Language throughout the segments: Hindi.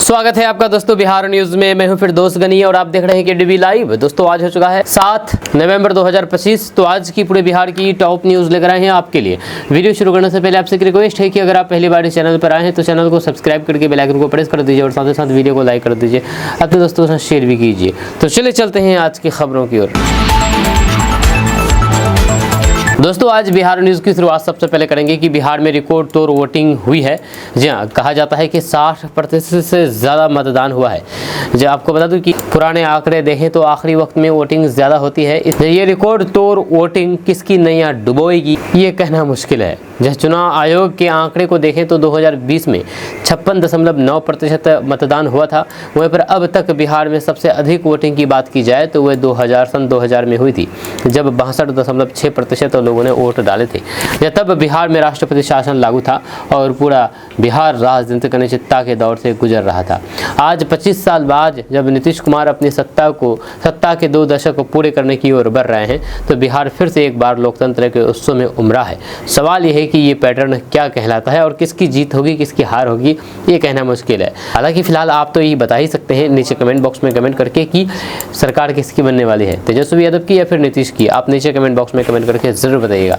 स्वागत है आपका दोस्तों बिहार न्यूज में। मैं हूं फिर दोस्त गनी और आप देख रहे हैं के डीबी लाइव। दोस्तों आज हो चुका है 7 नवंबर 2025। तो आज की पूरे बिहार की टॉप न्यूज लेकर आए हैं आपके लिए। वीडियो शुरू करने से पहले आपसे एक रिक्वेस्ट है कि अगर आप पहली बार इस चैनल पर आए हैं तो चैनल को सब्सक्राइब करके बेल आइकन को प्रेस कर दीजिए और साथ ही साथ वीडियो को लाइक कर दीजिए, अपने दोस्तों के साथ शेयर भी कीजिए। तो चलिए चलते हैं आज की खबरों की ओर। दोस्तों आज बिहार न्यूज़ की शुरुआत सबसे पहले करेंगे कि बिहार में रिकॉर्ड तोड़ वोटिंग हुई है। जी हाँ, कहा जाता है कि 60% से ज़्यादा मतदान हुआ है। जो आपको बता दूं कि पुराने आंकड़े देखें तो आखिरी वक्त में वोटिंग ज़्यादा होती है। ये रिकॉर्ड तोड़ वोटिंग किसकी नैया डुबोएगी ये कहना मुश्किल है। जब चुनाव आयोग के आंकड़े को देखें तो 2020 में 56.9% मतदान हुआ था। वहीं पर अब तक बिहार में सबसे अधिक वोटिंग की बात की जाए तो वह सन 2000 में हुई थी, जब 62.6% लोगों ने वोट डाले थे। तब बिहार में राष्ट्रपति शासन लागू था और पूरा बिहार राजनीतिक अनिश्चितता के दौर से गुजर रहा था। आज 25 साल बाद जब नीतीश कुमार अपनी सत्ता के 2 दशक पूरे करने की ओर बढ़ रहे हैं तो बिहार फिर से एक बार लोकतंत्र के उत्सव में उमड़ा है। सवाल यह है कि ये पैटर्न क्या कहलाता है और किसकी जीत होगी किसकी हार होगी ये कहना मुश्किल है। हालांकि फिलहाल आप तो ये बता ही सकते हैं नीचे कमेंट बॉक्स में कमेंट करके कि सरकार किसकी बनने वाली है, तेजस्वी यादव की या फिर नीतीश की। आप नीचे कमेंट बॉक्स में कमेंट करके जरूर बताइएगा।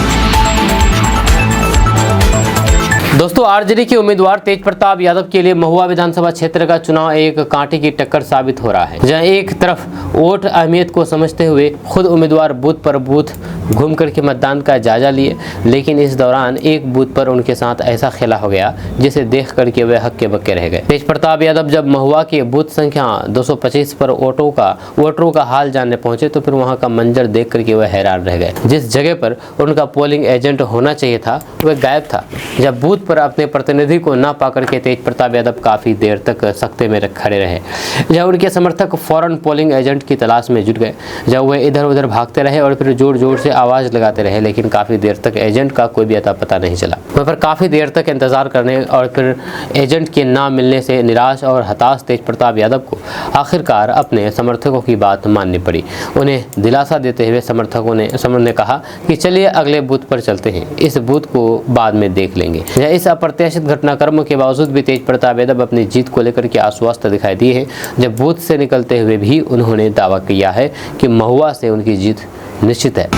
दोस्तों आरजेडी के उम्मीदवार तेज प्रताप यादव के लिए महुआ विधानसभा क्षेत्र का चुनाव एक कांटे की टक्कर साबित हो रहा है। जहां एक तरफ वोट अहमियत को समझते हुए खुद उम्मीदवार बूथ पर बूथ घूम करके मतदान का जायजा लिए, लेकिन इस दौरान एक बूथ पर उनके साथ ऐसा खेला हो गया जिसे देख करके वे हक्के बक्के रह गए। तेज प्रताप यादव जब महुआ के बूथ संख्या 225 पर वोटरों का हाल जानने पहुंचे तो फिर वहां का मंजर देख करके वे हैरान रह गए। जिस जगह पर उनका पोलिंग एजेंट होना चाहिए था वह गायब था। जब बूथ पर अपने प्रतिनिधि को न पाकर के तेज प्रताप यादव काफी देर तक सख्ते में खड़े रहे, जब उनके समर्थक फौरन पोलिंग एजेंट की तलाश में जुट गए। जब वे इधर उधर भागते रहे और फिर जोर जोर से आवाज लगाते रहे, लेकिन काफी देर तक एजेंट का कोई भी अता पता नहीं चला। वहाँ पर काफी देर तक इंतजार करने और फिर एजेंट के ना मिलने से निराश और हताश तेज प्रताप यादव को आखिरकार अपने समर्थकों की बात माननी पड़ी। उन्हें दिलासा देते हुए समर्थकों ने कहा कि चलिए अगले बूथ पर चलते हैं, इस बूथ को बाद में देख लेंगे। इस अप्रत्याशित घटनाक्रम के बावजूद भी तेज प्रताप यादव अपनी जीत को लेकर के आश्वस्त दिखाई दिए हैं। जब बूथ से निकलते हुए भी उन्होंने दावा किया है कि महुआ से उनकी जीत निश्चित है।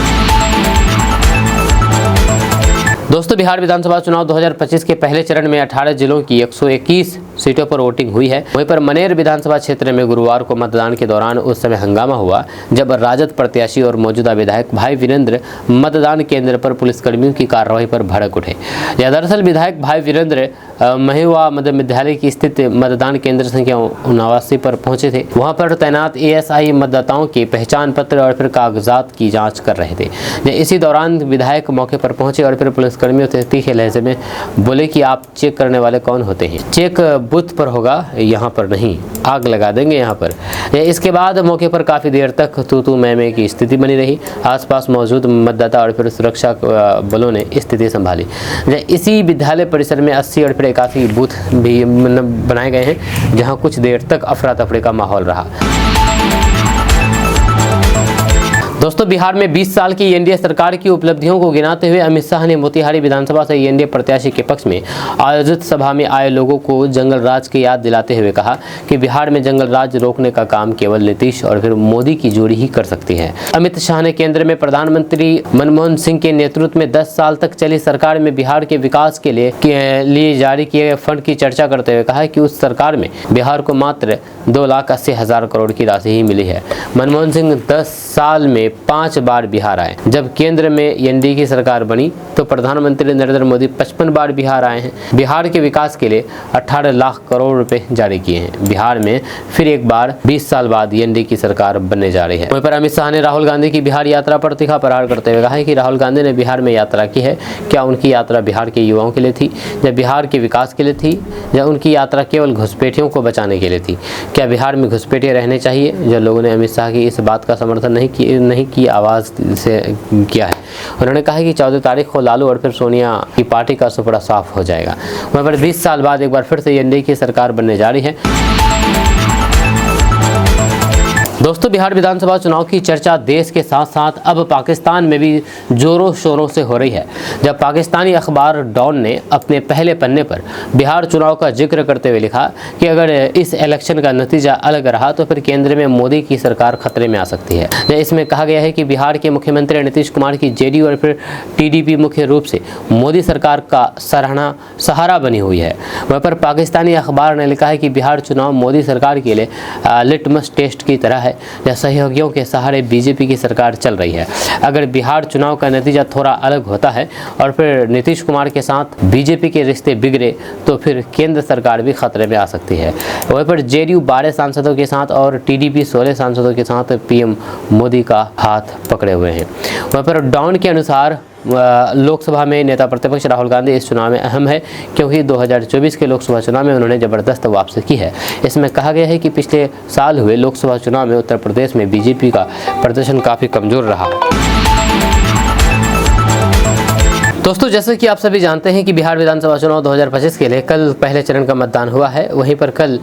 दोस्तों बिहार विधानसभा चुनाव 2025 के पहले चरण में 18 जिलों की 121 सीटों पर वोटिंग हुई है। वहीं पर मनेर विधानसभा क्षेत्र में गुरुवार को मतदान के दौरान उस समय हंगामा हुआ जब राजद प्रत्याशी और मौजूदा विधायक भाई वीरेंद्र मतदान केंद्र पर पुलिसकर्मियों की कार्रवाई पर भड़क उठे। दरअसल विधायक भाई वीरेंद्र महुआ मध्य विद्यालय की स्थित मतदान केंद्र संख्या 79 पर पहुंचे थे। वहां पर तैनात एएसआई मतदाताओं के पहचान पत्र और फिर कागजात की जाँच कर रहे थे। इसी दौरान विधायक मौके पर पहुंचे और फिर पुलिसकर्मियों से तीखे लहजे में बोले कि आप चेक करने वाले कौन होते हैं, चेक बूथ पर होगा, यहाँ पर नहीं, आग लगा देंगे यहाँ पर। इसके बाद मौके पर काफ़ी देर तक तू मैं की स्थिति बनी रही। आसपास मौजूद मतदाता और फिर सुरक्षा बलों ने स्थिति संभाली। इसी विद्यालय परिसर में 80 और फिर 81 बूथ भी बनाए गए हैं, जहाँ कुछ देर तक अफरा तफरी का माहौल रहा। दोस्तों बिहार में 20 साल की एनडीए सरकार की उपलब्धियों को गिनाते हुए अमित शाह ने मोतिहारी विधानसभा से एनडीए प्रत्याशी के पक्ष में आयोजित सभा में आए लोगों को जंगल राज की याद दिलाते हुए कहा कि बिहार में जंगल राज रोकने का काम केवल नीतीश और फिर मोदी की जोड़ी ही कर सकती है। अमित शाह ने केंद्र में प्रधानमंत्री मनमोहन सिंह के नेतृत्व में 10 साल तक चली सरकार में बिहार के विकास के लिए जारी किए गए फंड की चर्चा करते हुए कहा कि उस सरकार में बिहार को मात्र 2,80,000 करोड़ की राशि ही मिली है। मनमोहन सिंह 10 साल में 5 बार बिहार आए। जब केंद्र में एनडीए की सरकार बनी तो प्रधानमंत्री नरेंद्र मोदी 55 बार बिहार आए हैं। बिहार के विकास के लिए 18 लाख करोड़ रुपए जारी किए हैं। बिहार में फिर एक बार 20 साल बाद एनडीए की सरकार बनने जा रही है। वहीं पर अमित शाह ने राहुल गांधी की बिहार यात्रा पर तीखा प्रहार करते हुए कहा है कि राहुल गांधी ने बिहार में यात्रा की है, क्या उनकी यात्रा बिहार के युवाओं के लिए थी या बिहार के विकास के लिए थी, या उनकी यात्रा केवल घुसपैठियों को बचाने के लिए थी? क्या बिहार में घुसपैठिए रहने चाहिए? जो लोगों ने अमित शाह की इस बात का समर्थन नहीं की आवाज़ से किया है। उन्होंने कहा कि 14 तारीख को लालू और फिर सोनिया की पार्टी का सुपड़ा साफ हो जाएगा। वहाँ पर 20 साल बाद एक बार फिर से एनडीए की सरकार बनने जा रही है। दोस्तों, बिहार विधानसभा चुनाव की चर्चा देश के साथ साथ अब पाकिस्तान में भी जोरों शोरों से हो रही है। जब पाकिस्तानी अखबार डॉन ने अपने पहले पन्ने पर बिहार चुनाव का जिक्र करते हुए लिखा कि अगर इस इलेक्शन का नतीजा अलग रहा तो फिर केंद्र में मोदी की सरकार खतरे में आ सकती है। इसमें कहा गया है कि बिहार के मुख्यमंत्री नीतीश कुमार की जेडीयू और फिर टीडीपी मुख्य रूप से मोदी सरकार का सहारा बनी हुई है। वहाँ पर पाकिस्तानी अखबार ने लिखा है कि बिहार चुनाव मोदी सरकार के लिए लिटमस टेस्ट की तरह है, जहाँ सहयोगियों के सहारे बीजेपी की सरकार चल रही है। अगर बिहार चुनाव का नतीजा थोड़ा अलग होता है और फिर नीतीश कुमार के साथ बीजेपी के रिश्ते बिगड़े तो फिर केंद्र सरकार भी खतरे में आ सकती है। वहीं पर जेडीयू 12 सांसदों के साथ और टीडीपी 16 सांसदों के साथ पीएम मोदी का हाथ पकड़े हुए हैं। वहीं पर डॉन के अनुसार लोकसभा में नेता प्रतिपक्ष राहुल गांधी इस चुनाव में अहम है, क्योंकि 2024 के लोकसभा चुनाव में उन्होंने ज़बरदस्त वापसी की है। इसमें कहा गया है कि पिछले साल हुए लोकसभा चुनाव में उत्तर प्रदेश में बीजेपी का प्रदर्शन काफ़ी कमज़ोर रहा। दोस्तों, जैसे कि आप सभी जानते हैं कि बिहार विधानसभा चुनाव 2025 के लिए कल पहले चरण का मतदान हुआ है। वहीं पर कल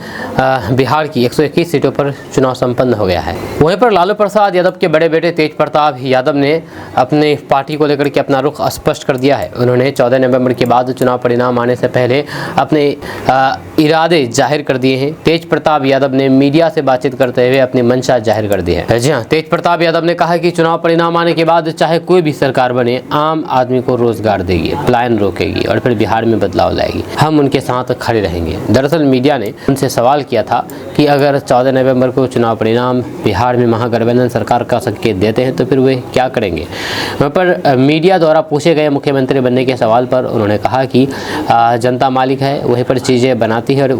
बिहार की 121 सीटों पर चुनाव संपन्न हो गया है। वहीं पर लालू प्रसाद यादव के बड़े बेटे तेज प्रताप यादव ने अपने पार्टी को लेकर के अपना रुख स्पष्ट कर दिया है। उन्होंने 14 नवंबर के बाद चुनाव परिणाम आने से पहले अपने इरादे जाहिर कर दिए हैं। तेज प्रताप यादव ने मीडिया से बातचीत करते हुए अपनी मंशा जाहिर कर दी है। जी हाँ, तेज प्रताप यादव ने कहा कि चुनाव परिणाम आने के बाद चाहे कोई भी सरकार बने, आम आदमी को रोजगार देगी, पलायन रोकेगी और फिर बिहार में बदलाव लाएगी। हम उनके साथ खड़े रहेंगे। दरअसल मीडिया ने उनसे सवाल किया था कि अगर 14 नवंबर को चुनाव परिणाम बिहार में महागठबंधन सरकार का संकेत देते हैं तो फिर वे क्या करेंगे। वहाँ पर मीडिया द्वारा पूछे गए मुख्यमंत्री बनने के सवाल पर उन्होंने कहा कि जनता मालिक है, वहीं पर चीज़ें बनाती है और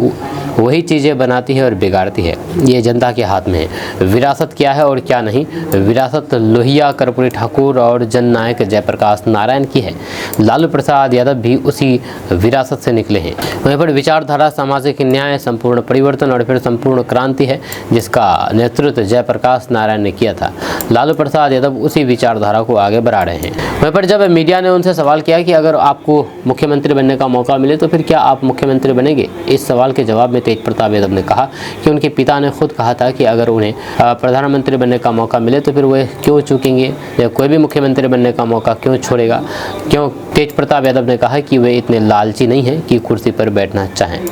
वही चीज़ें बनाती है और बिगाड़ती है। ये जनता के हाथ में है। विरासत क्या है और क्या नहीं, विरासत लोहिया, कर्पूरी ठाकुर और जननायक जयप्रकाश नारायण की है। लालू प्रसाद यादव भी उसी विरासत से निकले हैं। वहीं पर विचारधारा, सामाजिक न्याय, संपूर्ण परिवर्तन और फिर संपूर्ण क्रांति है, जिसका नेतृत्व जयप्रकाश नारायण ने किया था। लालू प्रसाद यादव उसी विचारधारा को आगे बढ़ा रहे हैं। वहीं पर जब मीडिया ने उनसे सवाल किया कि अगर आपको मुख्यमंत्री बनने का मौका मिले तो फिर क्या आप मुख्यमंत्री बनेंगे, इस सवाल के जवाब में तेज प्रताप यादव ने कहा कि उनके पिता ने खुद कहा था कि अगर उन्हें प्रधानमंत्री बनने का मौका मिले तो फिर वे क्यों चूकेंगे या कोई भी मुख्यमंत्री बनने का मौका क्यों छोड़ेगा। क्यों तेज प्रताप यादव ने कहा कि वे इतने लालची नहीं हैं कि कुर्सी पर बैठना चाहें।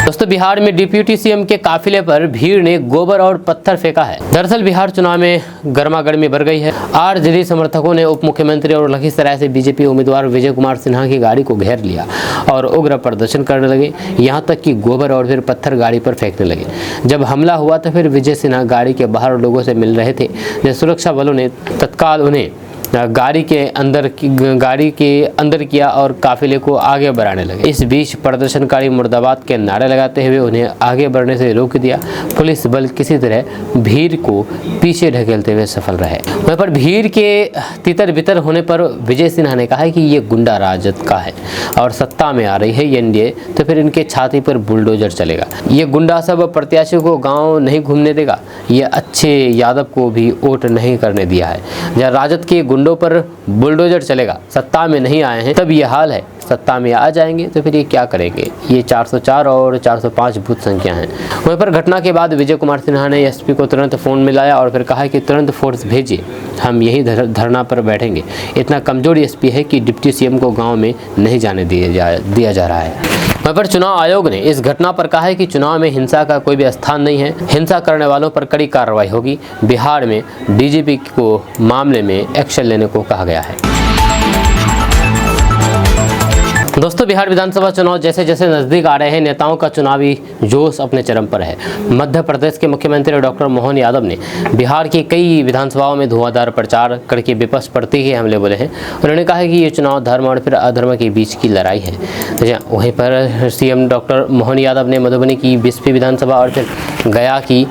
दोस्तों, बिहार में डिप्यूटी सीएम के काफिले पर भीड़ ने गोबर और पत्थर फेंका है। दरअसल बिहार चुनाव में गर्मागर्मी बढ़ गई है। आरजेडी समर्थकों ने उप मुख्यमंत्री और लखीसराय से बीजेपी उम्मीदवार विजय कुमार सिन्हा की गाड़ी को घेर लिया और उग्र प्रदर्शन करने लगे। यहां तक कि गोबर और फिर पत्थर गाड़ी पर फेंकने लगे। जब हमला हुआ तो फिर विजय सिन्हा गाड़ी के बाहर लोगों से मिल रहे थे। जब सुरक्षा बलों ने तत्काल उन्हें गाड़ी के अंदर किया और काफिले को आगे बढ़ाने लगे। इस बीच प्रदर्शनकारी मुर्दाबाद के नारे लगाते हुए उन्हें आगे बढ़ने से रोक दिया। पुलिस बल किसी तरह भीड़ को पीछे ढकेलते हुए सफल रहे। वहीं पर भीड़ के तितर बितर होने पर विजय सिन्हा ने कहा कि ये गुंडा राजद का है और सत्ता में आ रही है एनडीए तो फिर इनके छाती पर बुलडोजर चलेगा। ये गुंडा सब प्रत्याशियों को गाँव नहीं घूमने देगा। ये अच्छे यादव को भी वोट नहीं करने दिया है। जहाँ राजद के गुंडों पर बुलडोजर चलेगा, सत्ता में नहीं आए हैं तब ये हाल है, सत्ता में आ जाएंगे तो फिर ये क्या करेंगे। ये 404 और 405 बूथ संख्या हैं। वहीं पर घटना के बाद विजय कुमार सिन्हा ने एसपी को तुरंत फ़ोन मिलाया और फिर कहा कि तुरंत फोर्स भेजिए, हम यही धरना पर बैठेंगे। इतना कमजोर एसपी है कि डिप्टी सीएम को गाँव में नहीं जाने दिया जा रहा है। वहीं पर चुनाव आयोग ने इस घटना पर कहा है कि चुनाव में हिंसा का कोई भी स्थान नहीं है। हिंसा करने वालों पर कड़ी कार्रवाई होगी। बिहार में डीजीपी को मामले में एक्शन लेने को कहा गया है। दोस्तों, बिहार विधानसभा चुनाव जैसे जैसे नजदीक आ रहे हैं, नेताओं का चुनावी जोश अपने चरम पर है। मध्य प्रदेश के मुख्यमंत्री डॉक्टर मोहन यादव ने बिहार की कई विधानसभाओं में धुआंधार प्रचार करके विपक्ष प्रति के हमले बोले हैं। उन्होंने कहा कि ये चुनाव धर्म और फिर अधर्म के बीच की लड़ाई है। वहीं पर सीएम डॉक्टर मोहन यादव ने मधुबनी की 20वीं विधानसभा और फिर गया की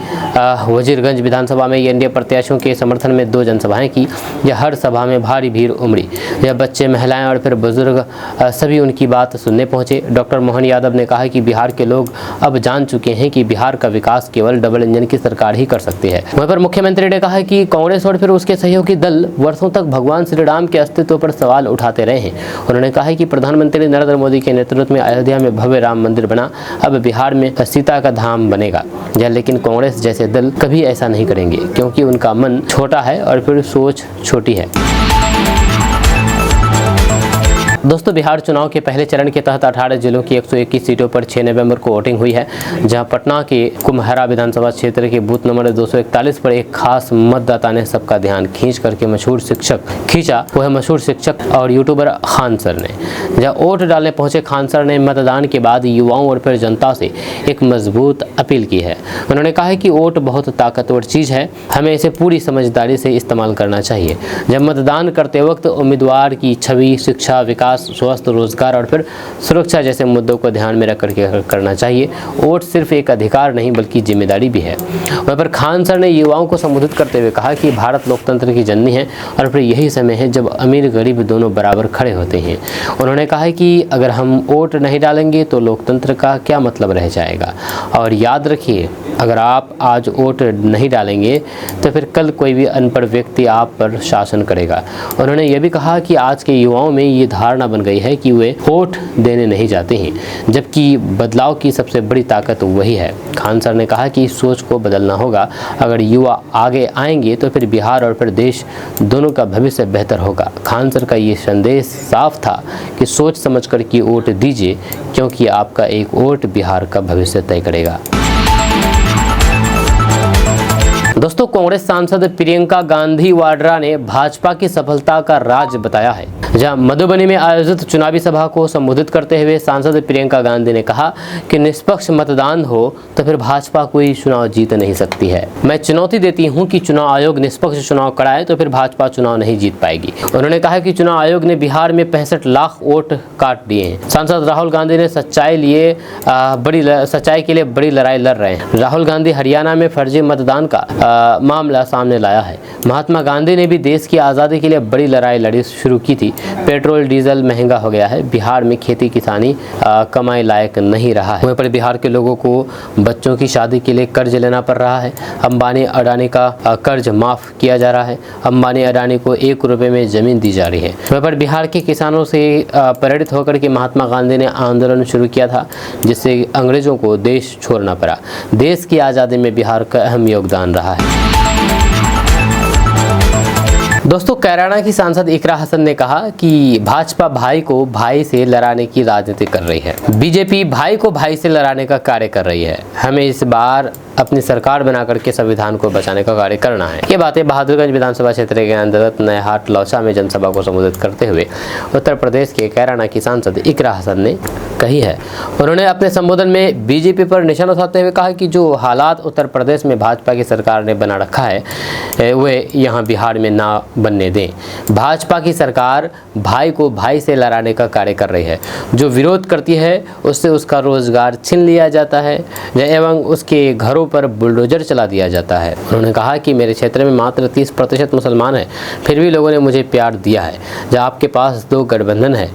वजीरगंज विधानसभा में एनडीए प्रत्याशियों के समर्थन में 2 जनसभाएं की। यह हर सभा में भारी भीड़ उमड़ी। यह बच्चे, महिलाएं और फिर बुजुर्ग सभी उनके की बात सुनने पहुंचे। डॉक्टर मोहन यादव ने कहा कि बिहार के लोग अब जान चुके हैं कि बिहार का विकास केवल डबल इंजन की सरकार ही कर सकती है। वहीं पर मुख्यमंत्री ने कहा कि कांग्रेस और फिर उसके सहयोगी दल वर्षों तक भगवान श्री राम के अस्तित्व पर सवाल उठाते रहे हैं। उन्होंने कहा कि प्रधानमंत्री नरेंद्र मोदी के नेतृत्व में अयोध्या में भव्य राम मंदिर बना, अब बिहार में सीता का धाम बनेगा। लेकिन कांग्रेस जैसे दल कभी ऐसा नहीं करेंगे, क्योंकि उनका मन छोटा है और फिर सोच छोटी है। दोस्तों, बिहार चुनाव के पहले चरण के तहत 18 जिलों की 121 सीटों पर 6 नवंबर को वोटिंग हुई है, जहां पटना के कुम्हरा विधानसभा क्षेत्र के बूथ नंबर 241 पर एक खास मतदाता ने सबका ध्यान खींचा। वो है मशहूर शिक्षक और यूट्यूबर खान सर ने। जहां वोट डालने पहुंचे खान सर ने मतदान के बाद युवाओं और फिर जनता से एक मजबूत अपील की है। उन्होंने कहा है कि वोट बहुत ताकतवर चीज़ है, हमें इसे पूरी समझदारी से इस्तेमाल करना चाहिए। जब मतदान करते वक्त उम्मीदवार की छवि, शिक्षा, विकास, स्वास्थ्य, रोजगार और फिर सुरक्षा जैसे मुद्दों को ध्यान में रख करके करना चाहिए। वोट सिर्फ एक अधिकार नहीं बल्कि जिम्मेदारी भी है। वहीं पर खान सर ने युवाओं को संबोधित करते हुए कहा कि भारत लोकतंत्र की जननी है और फिर यही समय है जब अमीर गरीब दोनों बराबर खड़े होते हैं। उन्होंने कहा कि अगर हम वोट नहीं डालेंगे तो लोकतंत्र का क्या मतलब रह जाएगा। और याद रखिए, अगर आप आज वोट नहीं डालेंगे तो फिर कल कोई भी अनपढ़ व्यक्ति आप पर शासन करेगा। उन्होंने ये भी कहा कि आज के युवाओं में ये धारणा बन गई है कि वे वोट देने नहीं जाते हैं, जबकि बदलाव की सबसे बड़ी ताकत वही है। खान सर ने कहा कि इस सोच को बदलना होगा। अगर युवा आगे आएंगे तो फिर बिहार और फिर देश दोनों का भविष्य बेहतर होगा। खान सर का ये संदेश साफ था कि सोच समझकर कि वोट दीजिए, क्योंकि आपका एक वोट बिहार का भविष्य तय करेगा। दोस्तों, कांग्रेस सांसद प्रियंका गांधी वाड्रा ने भाजपा की सफलता का राज बताया है। जहां मधुबनी में आयोजित चुनावी सभा को संबोधित करते हुए सांसद प्रियंका गांधी ने कहा कि निष्पक्ष मतदान हो तो फिर भाजपा कोई चुनाव जीत नहीं सकती है। मैं चुनौती देती हूं कि चुनाव आयोग निष्पक्ष चुनाव कराए तो फिर भाजपा चुनाव नहीं जीत पाएगी। उन्होंने कहा कि चुनाव आयोग ने बिहार में 65 लाख वोट काट दिए हैं। सांसद राहुल गांधी ने सच्चाई के लिए बड़ी लड़ाई लड़ रहे हैं। राहुल गांधी हरियाणा में फर्जी मतदान का मामला सामने लाया है। महात्मा गांधी ने भी देश की आज़ादी के लिए बड़ी लड़ाई लड़ी शुरू की थी। पेट्रोल डीजल महंगा हो गया है। बिहार में खेती किसानी कमाई लायक नहीं रहा है। वहीं पर बिहार के लोगों को बच्चों की शादी के लिए कर्ज लेना पड़ रहा है। अंबानी अडानी का कर्ज माफ किया जा रहा है। अंबानी अडानी को 1 रुपये में जमीन दी जा रही है। वहीं पर बिहार के किसानों से प्रेरित होकर के महात्मा गांधी ने आंदोलन शुरू किया था, जिससे अंग्रेजों को देश छोड़ना पड़ा। देश की आज़ादी में बिहार का अहम योगदान रहा है। दोस्तों, कैराना की सांसद इकरा हसन ने कहा कि भाजपा भाई को भाई से लड़ाने की राजनीति कर रही है। बीजेपी भाई को भाई से लड़ाने का कार्य कर रही है। हमें इस बार अपनी सरकार बना करके संविधान को बचाने का कार्य करना है। ये बातें बहादुरगंज विधानसभा क्षेत्र के अंतर्गत नयाहाट लौसा में जनसभा को संबोधित करते हुए उत्तर प्रदेश के कैराना की सांसद इकरा हसन ने कही है। उन्होंने अपने संबोधन में बीजेपी पर निशाना साधते हुए कहा कि जो हालात उत्तर प्रदेश में भाजपा की सरकार ने बना रखा है वे यहाँ बिहार में ना बनने दें। भाजपा की सरकार भाई को भाई से लड़ाने का कार्य कर रही है। जो विरोध करती है उससे उसका रोजगार छीन लिया जाता है एवं उसके घरों पर बुलडोजर चला दिया जाता है। उन्होंने कहा कि मेरे क्षेत्र में मात्र 30% मुसलमान हैं, फिर भी लोगों ने मुझे प्यार दिया है। जब आपके पास 2 गठबंधन है,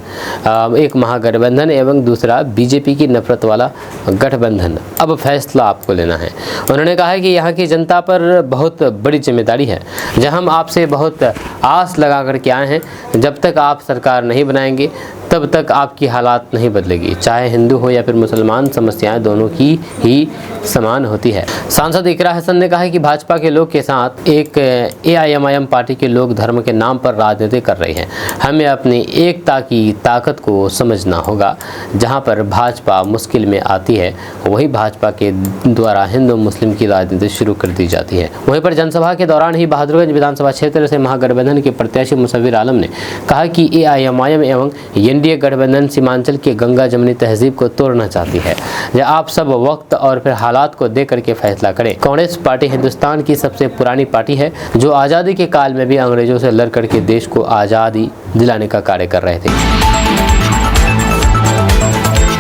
एक महागठबंधन एवं दूसरा बीजेपी की नफरत वाला गठबंधन, अब फैसला आपको लेना है। उन्होंने कहा कि यहाँ की जनता पर बहुत बड़ी जिम्मेदारी है। जब हम आपसे बहुत आस लगा करके आए हैं, जब तक आप सरकार नहीं बनाएंगे तब तक आपकी हालात नहीं बदलेगी। चाहे हिंदू हो या फिर मुसलमान, समस्याएं दोनों की ही समान होती है। सांसद इकरा हसन ने कहा कि भाजपा के लोग के साथ एक AIMIM पार्टी के लोग धर्म के नाम पर राजनीति कर रहे हैं। हमें अपनी एकता की ताकत को समझना होगा। जहां पर भाजपा मुश्किल में आती है वही भाजपा के द्वारा हिंदू मुस्लिम की राजनीति शुरू कर दी जाती है। वहीं पर जनसभा के दौरान ही बहादुरगंज विधानसभा क्षेत्र से महागठबंधन के प्रत्याशी मुसव्विर आलम ने कहा कि AIMIM एवं NDA गठबंधन सीमांचल के गंगा जमनी तहजीब को तोड़ना चाहती है। जब आप सब वक्त और फिर हालात को देख करके फैसला करें। कांग्रेस पार्टी हिंदुस्तान की सबसे पुरानी पार्टी है, जो आज़ादी के काल में भी अंग्रेजों से लड़ करके देश को आज़ादी दिलाने का कार्य कर रहे थे।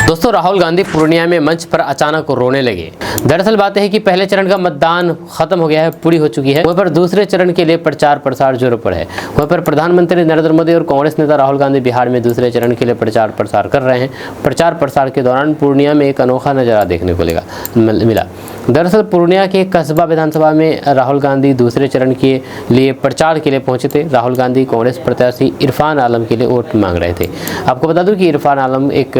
दोस्तों, राहुल गांधी पूर्णिया में मंच पर अचानक रोने लगे। दरअसल बात है कि पहले चरण का मतदान खत्म हो गया है, पूरी हो चुकी है। वहीं पर दूसरे चरण के लिए प्रचार प्रसार जोरों पर है। वहीं पर प्रधानमंत्री नरेंद्र मोदी और कांग्रेस नेता राहुल गांधी बिहार में दूसरे चरण के लिए प्रचार प्रसार कर रहे हैं। प्रचार प्रसार के दौरान पूर्णिया में एक अनोखा नजारा देखने को मिला। दरअसल पूर्णिया के कस्बा विधानसभा में राहुल गांधी दूसरे चरण के लिए प्रचार के लिए पहुंचे थे। राहुल गांधी कांग्रेस प्रत्याशी इरफान आलम के लिए वोट मांग रहे थे। आपको बता दूं कि इरफान आलम एक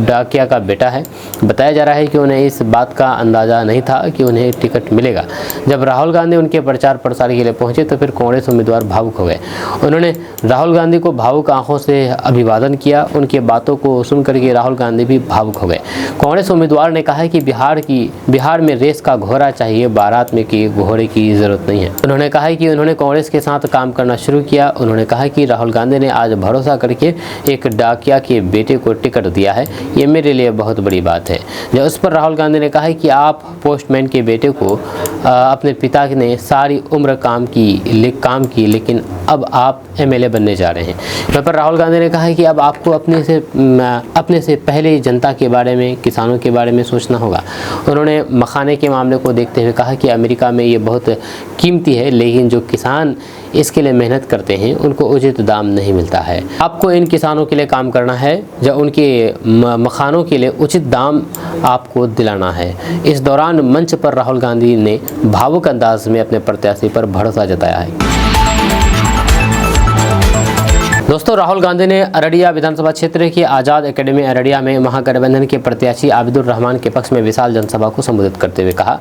डाकिया का बेटा है। बताया जा रहा है कि उन्हें इस बात का अंदाजा नहीं था कि उन्हें टिकट मिलेगा। जब राहुल गांधी उनके प्रचार प्रसार के लिए पहुंचे तो फिर कांग्रेस उम्मीदवार भावुक हो गए। उन्होंने राहुल गांधी को भावुक आंखों से अभिवादन किया। उनकी बातों को सुन करके राहुल गांधी भी भावुक हो गए। कांग्रेस उम्मीदवार ने कहा है कि बिहार में रेस का घोड़ा चाहिए, बारात में कि घोड़े की जरूरत नहीं है। उन्होंने कहा है कि उन्होंने कांग्रेस के साथ काम करना शुरू किया। उन्होंने कहा कि राहुल गांधी ने आज भरोसा करके एक डाकिया के बेटे को टिकट दिया है, ये मेरे लिए बहुत बड़ी बात है। जब उस पर राहुल गांधी ने कहा है कि आप पोस्टमैन के बेटे को अपने पिता ने सारी उम्र काम की लेकिन अब आप एमएलए बनने जा रहे हैं। वहाँ पर राहुल गांधी ने कहा है कि अब आपको अपने से पहले जनता के बारे में, किसानों के बारे में सोचना होगा। उन्होंने मखाने के मामले को देखते हुए कहा कि अमेरिका में ये बहुत कीमती है, लेकिन जो किसान इसके लिए मेहनत करते हैं उनको उचित दाम नहीं मिलता है। आपको इन किसानों के लिए काम करना है, जब उनके मखानों के लिए उचित दाम आपको दिलाना है। इस दौरान मंच पर राहुल गांधी ने भावुक अंदाज में अपने प्रत्याशी पर भरोसा जताया है। दोस्तों, राहुल गांधी ने अररिया विधानसभा क्षेत्र की आज़ाद एकेडमी अररिया में महागठबंधन के प्रत्याशी आबिदुर रहमान के पक्ष में विशाल जनसभा को संबोधित करते हुए कहा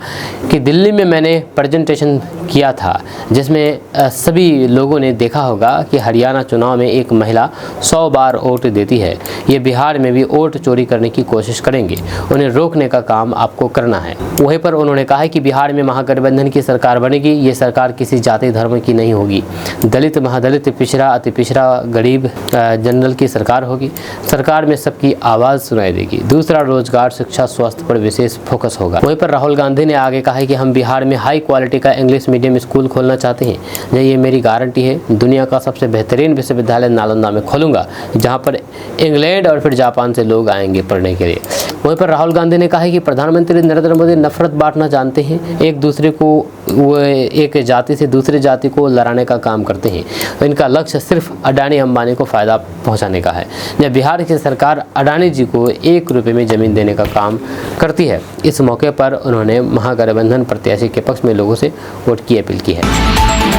कि दिल्ली में मैंने प्रेजेंटेशन किया था जिसमें सभी लोगों ने देखा होगा कि हरियाणा चुनाव में एक महिला 100 बार वोट देती है। ये बिहार में भी वोट चोरी करने की कोशिश करेंगे, उन्हें रोकने का काम आपको करना है। वहीं पर उन्होंने कहा कि बिहार में महागठबंधन की सरकार बनेगी। ये सरकार किसी जाति धर्म की नहीं होगी। दलित, महादलित, पिछड़ा, अति पिछड़ा, गरीब, जनरल की सरकार होगी। सरकार में सबकी आवाज़ सुनाई देगी। दूसरा, रोजगार, शिक्षा, स्वास्थ्य पर विशेष फोकस होगा। वहीं पर राहुल गांधी ने आगे कहा है कि हम बिहार में हाई क्वालिटी का इंग्लिश मीडियम स्कूल खोलना चाहते हैं। ये मेरी गारंटी है। दुनिया का सबसे बेहतरीन विश्वविद्यालय नालंदा में खोलूंगा, जहाँ पर इंग्लैंड और फिर जापान से लोग आएंगे पढ़ने के लिए। वहीं पर राहुल गांधी ने कहा है कि प्रधानमंत्री नरेंद्र मोदी नफरत बांटना जानते हैं। एक दूसरे को, वो एक जाति से दूसरी जाति को लड़ाने का काम करते हैं। इनका लक्ष्य सिर्फ अडानी अंबानी को फ़ायदा पहुंचाने का है। जब बिहार की सरकार अडानी जी को 1 रुपये में ज़मीन देने का काम करती है। इस मौके पर उन्होंने महागठबंधन प्रत्याशी के पक्ष में लोगों से वोट की अपील की है।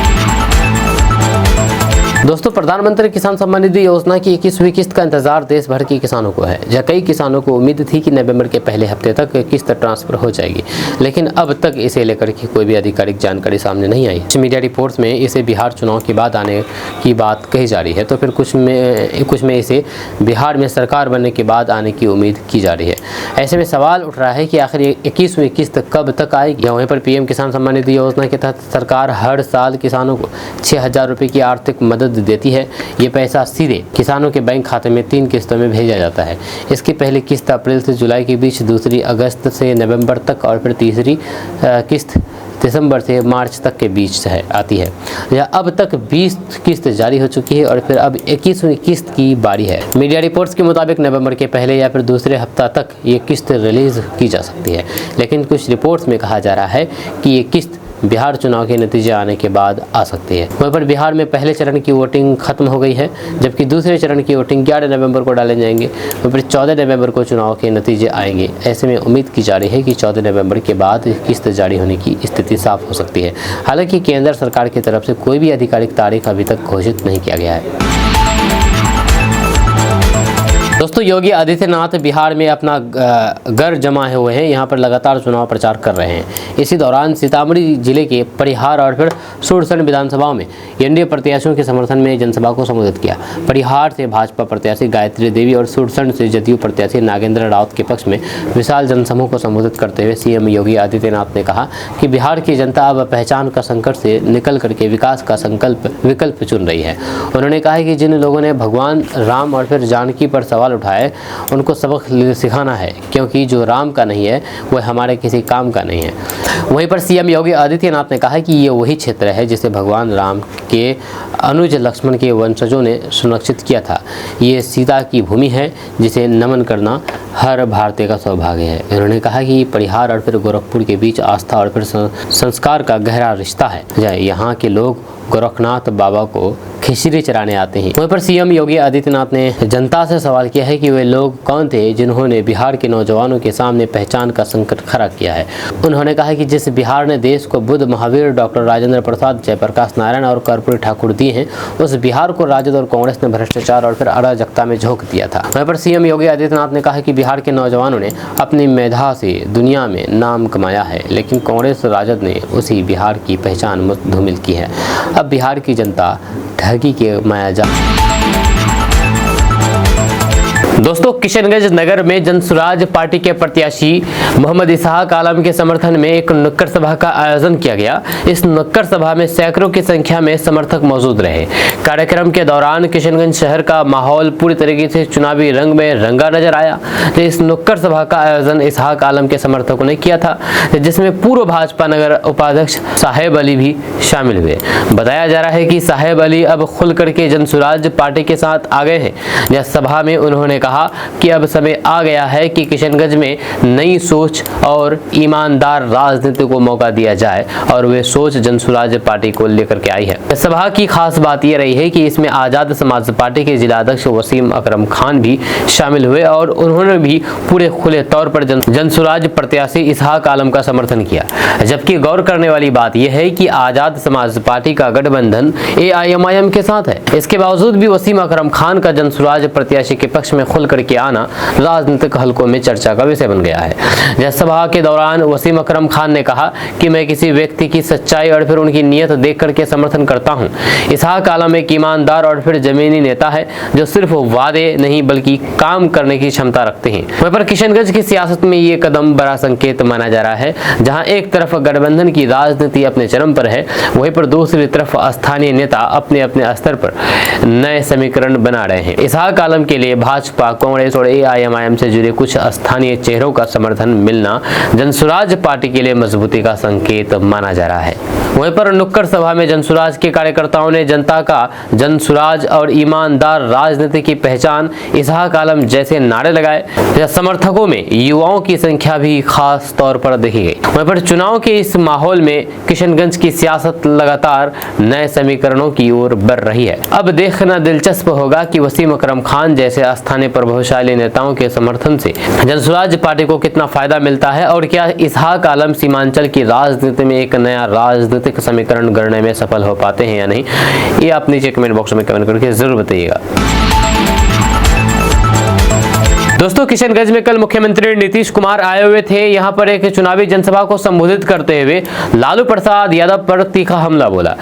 दोस्तों, प्रधानमंत्री किसान सम्मान निधि योजना की 21वीं किस्त का इंतजार देश भर के किसानों को है। जहाँ कई किसानों को उम्मीद थी कि नवंबर के पहले हफ्ते तक किस्त ट्रांसफर हो जाएगी, लेकिन अब तक इसे लेकर के कोई भी आधिकारिक जानकारी सामने नहीं आई। मीडिया रिपोर्ट्स में इसे बिहार चुनाव के बाद आने की बात कही जा रही है, तो फिर कुछ में इसे बिहार में सरकार बनने के बाद आने की उम्मीद की जा रही है। ऐसे में सवाल उठ रहा है कि आखिर 21वीं किस्त कब तक आएगी। वहीं पर पीएम किसान सम्मान निधि योजना के तहत सरकार हर साल किसानों को 6,000 रुपये की आर्थिक मदद देती है। ये पैसा सीधे किसानों के बैंक खाते में 3 किस्तों में भेजा जाता है। इसकी पहली किस्त अप्रैल से जुलाई के बीच, दूसरी अगस्त से नवंबर तक और फिर तीसरी किस्त दिसंबर से मार्च तक के बीच आती है। अब तक 20 किस्त जारी हो चुकी है और फिर अब 21वीं किस्त की बारी है। मीडिया रिपोर्ट्स के मुताबिक नवंबर के पहले या फिर दूसरे हफ्ता तक ये किस्त रिलीज की जा सकती है, लेकिन कुछ रिपोर्ट्स में कहा जा रहा है कि ये किस्त बिहार चुनाव के नतीजे आने के बाद आ सकती है। वहीं पर बिहार में पहले चरण की वोटिंग खत्म हो गई है, जबकि दूसरे चरण की वोटिंग 11 नवंबर को डाले जाएंगे। वहीं पर 14 नवंबर को चुनाव के नतीजे आएंगे। ऐसे में उम्मीद की जा रही है कि 14 नवंबर के बाद किस्त जारी होने की स्थिति साफ हो सकती है। हालांकि केंद्र सरकार की तरफ से कोई भी आधिकारिक तारीख अभी तक घोषित नहीं किया गया है। दोस्तों, योगी आदित्यनाथ बिहार में अपना घर जमाए हुए हैं। यहाँ पर लगातार चुनाव प्रचार कर रहे हैं। इसी दौरान सीतामढ़ी जिले के परिहार और फिर सुरसंड विधानसभाओं में एनडीए प्रत्याशियों के समर्थन में जनसभा को संबोधित किया। परिहार से भाजपा प्रत्याशी गायत्री देवी और सुरसंड से जदयू प्रत्याशी नागेंद्र राउत के पक्ष में विशाल जनसमूह को संबोधित करते हुए सीएम योगी आदित्यनाथ ने कहा कि बिहार की जनता अब पहचान का संकट से निकल करके विकास का विकल्प चुन रही है। उन्होंने कहा कि जिन लोगों ने भगवान राम और फिर जानकी पर सवाल उठाए उठाए, उनको सबक सिखाना है, क्योंकि जो राम का नहीं है वह हमारे किसी काम का नहीं है। वहीं पर सीएम योगी आदित्यनाथ ने कहा कि ये वही क्षेत्र है जिसे भगवान राम के अनुज लक्ष्मण के वंशजों ने संरक्षित किया था। ये सीता की भूमि है जिसे नमन करना हर भारतीय का सौभाग्य है। उन्होंने कहा कि परिहार और फिर गोरखपुर के बीच आस्था और फिर संस्कार का गहरा रिश्ता है। यहाँ के लोग गोरखनाथ बाबा को खिचड़ी चराने आते हैं। वहीं पर सीएम योगी आदित्यनाथ ने जनता से सवाल किया है कि वे लोग कौन थे जिन्होंने बिहार के नौजवानों के सामने पहचान का संकट खड़ा किया है। उन्होंने कहा कि जिस बिहार ने देश को बुद्ध, महावीर, डॉक्टर राजेंद्र प्रसाद, जयप्रकाश नारायण और कर्पूरी ठाकुर दिए हैं, उस बिहार को राजद और कांग्रेस ने भ्रष्टाचार और फिर अराजकता में झोंक दिया था। वहीं पर सीएम योगी आदित्यनाथ ने कहा कि बिहार के नौजवानों ने अपनी मेधा से दुनिया में नाम कमाया है, लेकिन कांग्रेस राजद ने उसी बिहार की पहचान धूमिल की है। अब बिहार की जनता ठगी के मायाजाल। दोस्तों, किशनगंज नगर में जनसुराज पार्टी के प्रत्याशी मोहम्मद इसहाक आलम के समर्थन में एक नुक्कड़ सभा का आयोजन किया गया। इस नुक्कड़ सभा में सैकड़ों की संख्या में समर्थक मौजूद रहे। कार्यक्रम के दौरान किशनगंज शहर का माहौल पूरी तरीके से चुनावी रंग में रंगा नजर आया। इस नुक्कड़ सभा का आयोजन इसहाक आलम के समर्थकों ने किया था, जिसमें पूर्व भाजपा नगर उपाध्यक्ष साहेब अली भी शामिल हुए। बताया जा रहा है कि साहेब अली अब खुल करके जनसुराज पार्टी के साथ आ गए हैं। यह सभा में उन्होंने कहा कि अब समय आ गया है कि किशनगंज में नई सोच और ईमानदार राजनीति को मौका दिया जाए, और वे सोच जनसुराज पार्टी को लेकर के आई है। सभा की खास बात यह रही है कि इसमें आजाद समाज पार्टी के जिलाध्यक्ष वसीम अकरम खान भी शामिल हुए और उन्होंने भी पूरे खुले तौर पर जनसुराज प्रत्याशी इसहाक आलम का समर्थन किया। जबकि गौर करने वाली बात यह है कि आजाद समाज पार्टी का गठबंधन AIMIM के साथ है। इसके बावजूद भी वसीम अकरम खान का जनसुराज प्रत्याशी के पक्ष में खुल करके आना राजनीतिक हलकों में चर्चा का विषय बन गया है। सभा के दौरान वसीम अकरम खान ने कहा कि मैं किसी व्यक्ति की सच्चाई और फिर उनकी नीयत देख करके समर्थन करता हूं। इसहाक आलम एक ईमानदार और फिर जमीनी नेता है जो सिर्फ वादे नहीं बल्कि काम करने की क्षमता रखते हैं। वहीं पर किशनगंज की सियासत में ये कदम बड़ा संकेत माना जा रहा है, जहां एक तरफ गठबंधन की राजनीति अपने चरम पर है, वहीं पर दूसरी तरफ स्थानीय नेता अपने अपने स्तर पर नए समीकरण बना रहे हैं। इसहाक आलम के लिए भाजपा, कांग्रेस और AIMIM से जुड़े कुछ स्थानीय चेहरों का समर्थन मिलना जनसुराज पार्टी के लिए मजबूती का संकेत माना जा रहा है। वहीं पर नुक्कड़ सभा में जनसुराज के कार्यकर्ताओं ने जनता का जनसुराज और ईमानदार राजनीति की पहचान इसहाक आलम जैसे नारे लगाए। समर्थकों में युवाओं की संख्या भी खास तौर पर देखी गई। वहीं पर चुनाव के इस माहौल में किशनगंज की सियासत लगातार नए समीकरणों की ओर बढ़ रही है। अब देखना दिलचस्प होगा कि वसीम अकरम खान जैसे स्थानीय प्रभावशाली नेताओं के समर्थन से जनसुराज पार्टी को कितना फायदा मिलता है, और क्या इसहाक आलम सीमांचल की राजनीति में एक नया राजनीतिक समीकरण गढ़ने में सफल हो पाते हैं या नहीं, ये आप नीचे कमेंट बॉक्स में कमेंट करके जरूर बताइएगा। दोस्तों, किशनगंज में कल मुख्यमंत्री नीतीश कुमार आए हुए थे। यहां पर एक चुनावी जनसभा को संबोधित करते हुए लालू प्रसाद यादव पर तीखा हमला बोला।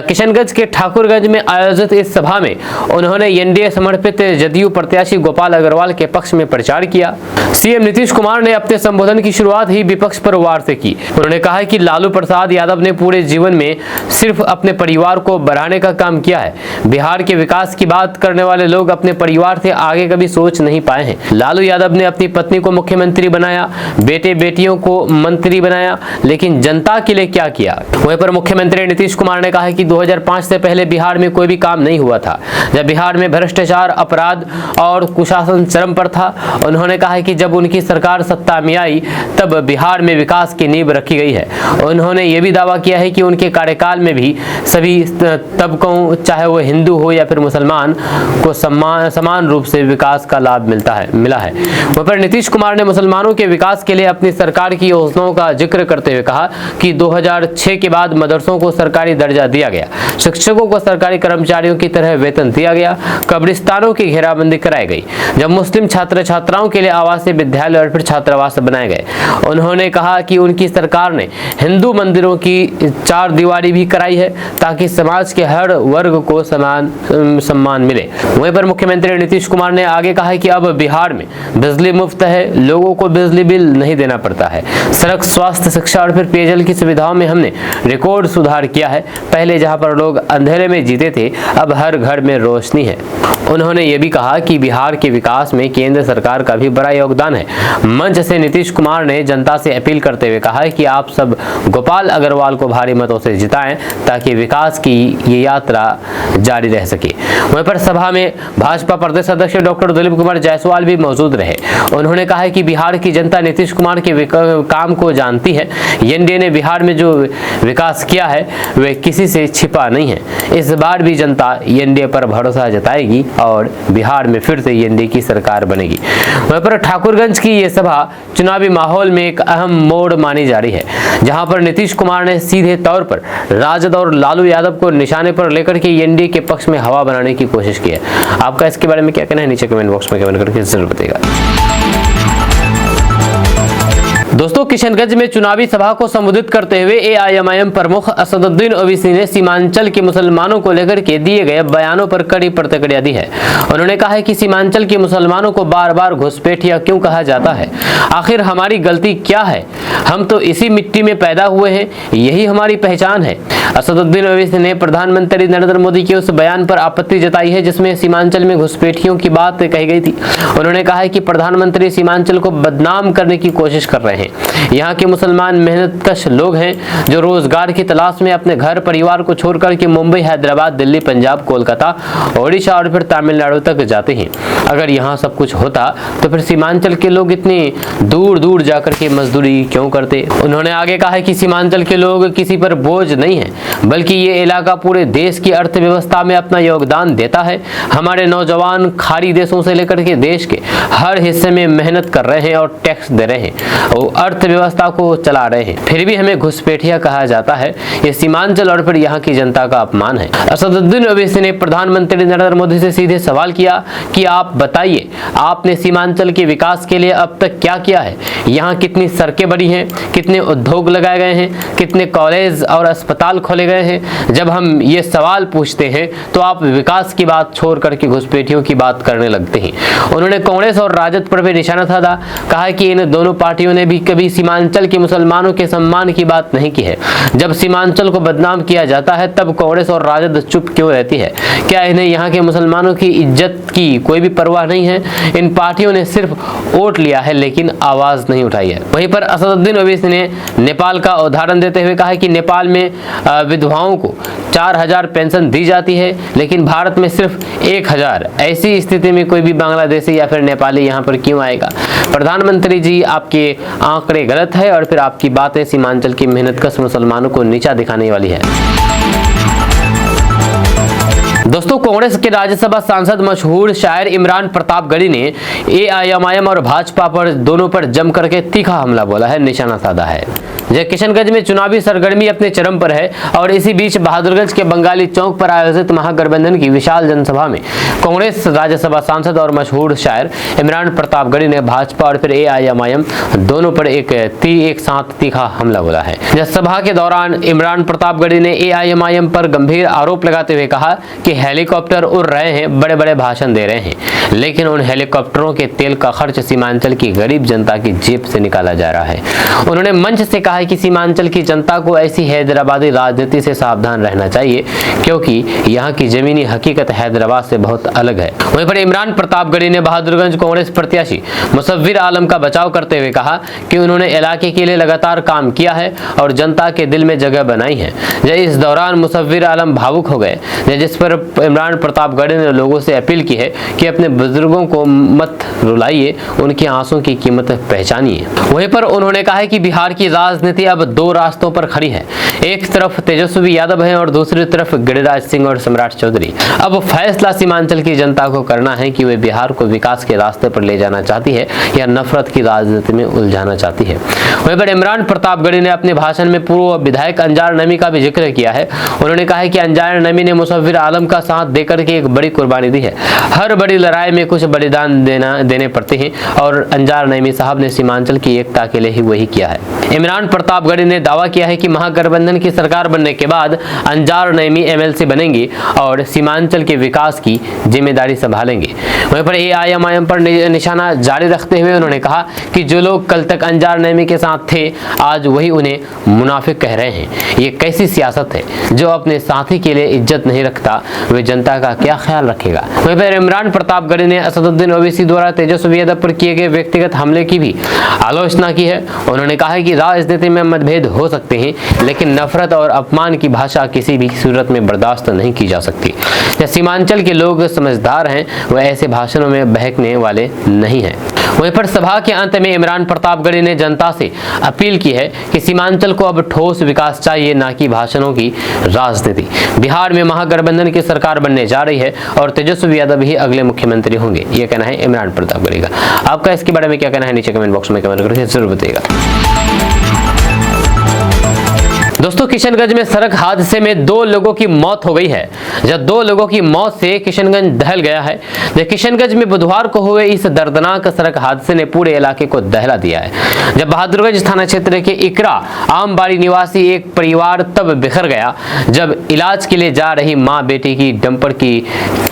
किशनगंज के ठाकुरगंज में आयोजित इस सभा में उन्होंने एनडीए समर्पित जदयू प्रत्याशी गोपाल अग्रवाल के पक्ष में प्रचार किया। सीएम नीतीश कुमार ने अपने संबोधन की शुरुआत ही विपक्ष पर वार से की। उन्होंने कहा कि लालू प्रसाद यादव ने पूरे जीवन में सिर्फ अपने परिवार को बढ़ाने का काम किया है। बिहार के विकास की बात करने वाले लोग अपने परिवार से आगे कभी सोच नहीं पाए हैं। लालू यादव ने अपनी पत्नी को मुख्यमंत्री बनाया, बेटे बेटियों को मंत्री बनाया, लेकिन जनता के लिए क्या किया? वहीं पर मुख्यमंत्री नीतीश कुमार ने कहा कि 2005 से पहले बिहार में कोई भी काम नहीं हुआ था, जब बिहार में भ्रष्टाचार, अपराध और कुशासन चरम पर था। उन्होंने कहा कि जब उनकी सरकार सत्ता में आई तब बिहार में विकास की नींव रखी गई है। उन्होंने ये भी दावा किया है कि उनके कार्यकाल में भी सभी तबकों, चाहे वो हिंदू हो या फिर मुसलमान, को समान रूप से विकास का लाभ मिला है। वहीं पर नीतीश कुमार ने मुसलमानों के विकास के लिए अपनी सरकार की योजनाओं का जिक्र करते हुए कहा कि 2006 के बाद मदरसों को सरकारी दर्जा दिया गया, शिक्षकों को सरकारी कर्मचारियों की तरह वेतन दिया गया, कब्रिस्तानों की घेराबंदी कराई गई, जब मुस्लिम छात्र छात्राओं के लिए आवासीय विद्यालय और फिर छात्रावास बनाए गए। उन्होंने कहा कि उनकी सरकार ने हिंदू मंदिरों की 4 दीवारी भी कराई है ताकि समाज के हर वर्ग को समान सम्मान मिले। वहीं पर मुख्यमंत्री नीतीश कुमार ने आगे कहा कि अब बिहार में में बिजली मुफ्त है, लोगों को बिजली बिल नहीं देना पड़ता है। सड़क, स्वास्थ्य, शिक्षा और फिर पेयजल की सुविधाओं में हमने रिकॉर्ड सुधार किया है। पहले जहां पर लोग अंधेरे में जीते थे, अब हर घर में रोशनी है। उन्होंने ये भी कहा कि बिहार के विकास में केंद्र सरकार का भी बड़ा योगदान है। मंच से नीतीश कुमार ने जनता से अपील करते हुए कहा कि आप सब गोपाल अग्रवाल को भारी मतों से जिताएं ताकि विकास की ये यात्रा जारी रह सके। वहीं पर सभा में भाजपा प्रदेश अध्यक्ष डॉक्टर दिलीप कुमार जायसवाल भी मौजूद रहे। उन्होंने कहा कि बिहार की जनता नीतीश कुमार के काम को जानती है। एनडीए ने बिहार में जो विकास किया है वह किसी से छिपा नहीं है। इस बार भी जनता एनडीए पर भरोसा जताएगी और बिहार में फिर से एनडीए की सरकार बनेगी। वहीं पर ठाकुरगंज की ये सभा चुनावी माहौल में एक अहम मोड़ मानी जा रही है, जहां पर नीतीश कुमार ने सीधे तौर पर राजद और लालू यादव को निशाने पर लेकर के एनडीए के पक्ष में हवा बनाने की कोशिश की है। आपका इसके बारे में क्या कहना है, नीचे कमेंट बॉक्स में कमेंट करके जरूर बताइएगा। दोस्तों, किशनगंज में चुनावी सभा को संबोधित करते हुए एआईएमआईएम प्रमुख असदुद्दीन ओवैसी ने सीमांचल के मुसलमानों को लेकर के दिए गए बयानों पर कड़ी प्रतिक्रिया दी है। उन्होंने कहा है कि सीमांचल के मुसलमानों को बार बार घुसपैठिया क्यों कहा जाता है, आखिर हमारी गलती क्या है? हम तो इसी मिट्टी में पैदा हुए हैं, यही हमारी पहचान है। असदुद्दीन ओवैसी ने प्रधानमंत्री नरेंद्र मोदी के उस बयान पर आपत्ति जताई है जिसमें सीमांचल में घुसपैठियों की बात कही गई थी। उन्होंने कहा है कि प्रधानमंत्री सीमांचल को बदनाम करने की कोशिश कर रहे हैं। यहाँ के मुसलमान मेहनतकश लोग हैं जो रोजगार की तलाश में अपने घर परिवार को छोड़कर के मुंबई, हैदराबाद, दिल्ली, पंजाब, कोलकाता, ओडिशा और फिर तमिलनाडु तक जाते हैं। अगर यहाँ सब कुछ होता तो फिर सीमांचल के लोग इतनी दूर दूर जाकर के मजदूरी क्यों करते? उन्होंने आगे कहा है कि सीमांचल के लोग किसी पर बोझ नहीं है, बल्कि ये इलाका पूरे देश की अर्थव्यवस्था में अपना योगदान देता है। हमारे नौजवान खाड़ी देशों से लेकर के देश के हर हिस्से में मेहनत कर रहे हैं और टैक्स दे रहे हैं और अर्थव्यवस्था को चला रहे हैं, फिर भी हमें घुसपैठिया कहा जाता है। ये सीमांचल और फिर यहाँ की जनता का अपमान है। असदुद्दीन ओवैसी ने प्रधानमंत्री नरेंद्र मोदी से सीधे सवाल किया कि आप बताइए, आपने सीमांचल के विकास के लिए अब तक क्या किया है? यहाँ कितनी सड़कें बनी हैं, कितने उद्योग लगाए गए हैं, कितने कॉलेज और अस्पताल खोले गए हैं? जब हम ये सवाल पूछते हैं तो आप विकास की बात छोड़ करके घुसपैठियों की बात करने लगते हैं। उन्होंने कांग्रेस और राजद पर भी निशाना साधा, कहा कि इन दोनों पार्टियों ने भी कभी सीमांचल के मुसलमानों के सम्मान की बात नहीं की है। जब सीमांचल को बदनाम किया जाता है तब कांग्रेस और राजद चुप क्यों रहती है? क्या इन्हें यहाँ के मुसलमानों की इज्जत की कोई भी परवाह नहीं है? इन पार्टियों ने सिर्फ वोट लिया है लेकिन आवाज नहीं उठाई है। वहीं पर असदुद्दीन ओवैसी ने नेपाल का उदाहरण देते हुए कहा कि नेपाल में विधवाओं को 4000 पेंशन दी जाती है लेकिन भारत में सिर्फ 1000। ऐसी स्थिति में कोई भी बांग्लादेशी या फिर नेपाली यहाँ पर क्यों आएगा? प्रधानमंत्री जी, आपके आंकड़े गलत है और फिर आपकी बातें सीमांचल की मेहनतकश मुसलमानों को नीचा दिखाने वाली है। दोस्तों, कांग्रेस के राज्यसभा सांसद मशहूर शायर इमरान प्रतापगढ़ी ने एआईएमआईएम और भाजपा पर दोनों पर जम करके तीखा हमला बोला है, निशाना साधा है। जय किशनगंज में चुनावी सरगर्मी अपने चरम पर है और इसी बीच बहादुरगंज के बंगाली चौक पर आयोजित महागठबंधन की विशाल जनसभा में कांग्रेस राज्यसभा सांसद और मशहूर शायर इमरान प्रतापगढ़ी ने भाजपा और फिर एआईएमआईएम दोनों पर एक साथ तीखा हमला बोला है। सभा के दौरान इमरान प्रतापगढ़ी ने एआईएमआईएम पर गंभीर आरोप लगाते हुए कहा कि हेलीकॉप्टर उड़ रहे हैं, बड़े बड़े भाषण दे रहे हैं, लेकिन उन हेलीकॉप्टरों के तेल का खर्च सीमांचल की गरीब जनता की जेब से निकाला जा रहा है। उन्होंने मंच से कहा कि सीमांचल की जनता को ऐसी हैदराबादी राजनीति से सावधान रहना चाहिए क्योंकि यहाँ की जमीनी हकीकत हैदराबाद से बहुत अलग है। वहीं पर इमरान प्रतापगढ़ी ने बहादुरगंज कांग्रेस प्रत्याशी मुसव्विर आलम का बचाव करते हुए कहा कि उन्होंने इलाके के लिए लगातार काम किया है और जनता के दिल में जगह बनाई है। इस दौरान मुसव्विर आलम भावुक हो गए, जिस पर इमरान प्रतापगढ़ी ने लोगों से अपील की है कि अपने बुजुर्गों को मत रुलाइए, उनके आंसू की कीमत पहचानिए। वहीं पर उन्होंने कहा है कि बिहार की राजनीति अब दो रास्तों पर खड़ी है, एक तरफ तेजस्वी यादव है और दूसरी तरफ गिरिराज सिंह और सम्राट चौधरी। अब फैसला सीमांचल की जनता को करना है कि वे बिहार को विकास के रास्ते पर ले जाना चाहती है या नफरत की राजनीति में उलझाना चाहती है। वहीं पर इमरान प्रतापगढ़ी ने अपने भाषण में पूर्व विधायक अंजार नमी का भी जिक्र किया है। उन्होंने कहा है कि अंजार नमी ने मुसव्विर आलम का साथ देकर के एक बड़ी कुर्बानी दी है। हर बड़ी लड़ाई में कुछ बलिदान देने पड़ते हैं और अंजार नईमी साहब ने सीमांचल की एकता के लिए ही वही किया है। इमरान प्रतापगढ़ी ने दावा किया है कि महागठबंधन की सरकार बनने के बाद अंजार नईमी एमएलसी बनेंगे और सीमांचल के विकास की जिम्मेदारी संभालेंगे। वहीं पर एआईएमआईएम पर निशाना जारी रखते हुए उन्होंने कहा कि जो लोग कल तक अंजार नईमी के साथ थे आज वही उन्हें मुनाफिक कह रहे हैं। ये कैसी सियासत है? जो अपने साथी के लिए इज्जत नहीं रखता वे जनता का क्या ख्याल रखेगा। वहीं पर इमरान प्रतापगढ़ी ने असदुद्दीन ओवैसी द्वारा तेजस्वी यादव पर किए गए व्यक्तिगत हमले की भी आलोचना की है। उन्होंने कहा कि राजनीति में मतभेद हो सकते हैं लेकिन नफरत और अपमान की भाषा किसी भी सूरत में बर्दाश्त नहीं की जा सकती। सीमांचल के लोग समझदार हैं, वह ऐसे भाषणों में बहकने वाले नहीं हैं। वहीं पर सभा के अंत में इमरान प्रतापगढ़ी ने जनता से अपील की है कि सीमांचल को अब ठोस विकास चाहिए, ना कि भाषणों की राजनीति। बिहार में महागठबंधन की सरकार बनने जा रही है और तेजस्वी यादव ही अगले मुख्यमंत्री होंगे, ये कहना है इमरान प्रतापगढ़ी का। आपका इसके बारे में क्या कहना है नीचे कमेंट बॉक्स में कमेंट करके जरूर बताइएगा। दोस्तों, किशनगंज में सड़क हादसे में 2 लोगों की मौत हो गई है। जब 2 लोगों की मौत से किशनगंज दहल गया है। किशनगंज में बुधवार को हुए इस दर्दनाक सड़क हादसे ने पूरे इलाके को दहला दिया है। जब बहादुरगंज थाना क्षेत्र के इकरा आमबाड़ी निवासी एक परिवार तब बिखर गया जब इलाज के लिए जा रही मां बेटी की डंपर की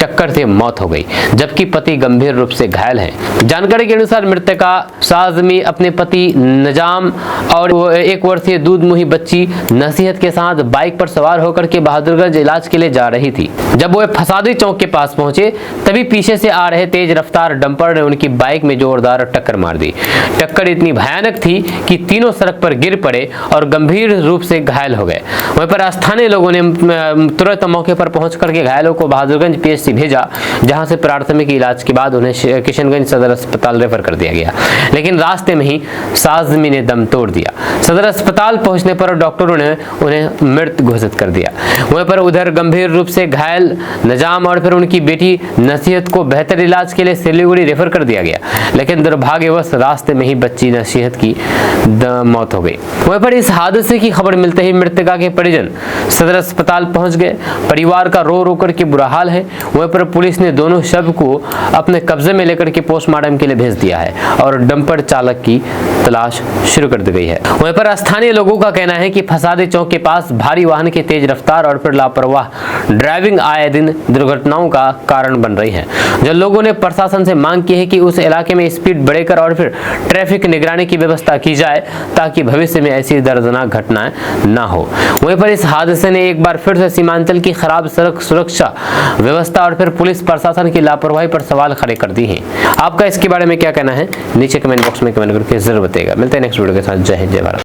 टक्कर से मौत हो गई, जबकि पति गंभीर रूप से घायल है। जानकारी के अनुसार मृतका साजमी अपने पति नजाम और 1 वर्षीय दूधमुही बच्ची नसीहत के साथ बाइक पर सवार होकर के बहादुरगंज इलाज के लिए जा रही थी। जब वो फसादी चौक के पास पहुंचे तभी पीछे से आ रहे तेज रफ्तार डंपर ने उनकी बाइक में जोरदार टक्कर मार दी। टक्कर इतनी भयानक थी कि तीनों सड़क पर गिर पड़े और गंभीर रूप से घायल हो गए। वहीं पर स्थानीय लोगों ने तुरंत मौके पर पहुंच करके घायलों को बहादुरगंज पीएचसी भेजा, जहां से प्राथमिक इलाज के बाद उन्हें किशनगंज सदर अस्पताल रेफर कर दिया गया, लेकिन रास्ते में ही साजमी ने दम तोड़ दिया। सदर अस्पताल पहुंचने पर डॉक्टरों ने उन्हें मृत घोषित कर दिया। वहीं पर उधर गंभीर रूप से घायल नजाम और फिर उनकी बेटी नसीहत को बेहतर इलाज के लिए सिलीगुड़ी रेफर कर दिया गया, लेकिन दुर्भाग्यवश रास्ते में ही बच्ची नसीहत की मौत हो गई। वहीं पर इस हादसे की खबर मिलते ही मृतका के परिजन सदर अस्पताल पहुंच गए। परिवार का रो रो कर के बुरा हाल है। वहीं पर पुलिस ने दोनों शव को अपने कब्जे में लेकर के पोस्टमार्टम के लिए भेज दिया है और डंपर चालक की तलाश शुरू कर दी गई है। वहीं पर स्थानीय लोगों का कहना है कि फसादी चौक के पास भारी वाहन की तेज रफ्तार और फिर लापरवाह ड्राइविंग आए दिन दुर्घटनाओं का कारण बन रही है। जो लोगों ने प्रशासन से मांग की है कि उस इलाके में स्पीड बढ़ाकर और फिर ट्रैफिक निगरानी की व्यवस्था की जाए ताकि भविष्य में ऐसी दर्दनाक घटनाएं ना हो। वहीं पर इस हादसे ने एक बार फिर से सीमांचल की खराब सड़क सुरक्षा व्यवस्था और फिर पुलिस प्रशासन की लापरवाही पर सवाल खड़े कर दी है। आपका इसके बारे में क्या कहना है नीचे कमेंट बॉक्स में कमेंट करके जरूर बताइएगा। मिलते हैं नेक्स्ट वीडियो के साथ। जय हिंद, जय भारत।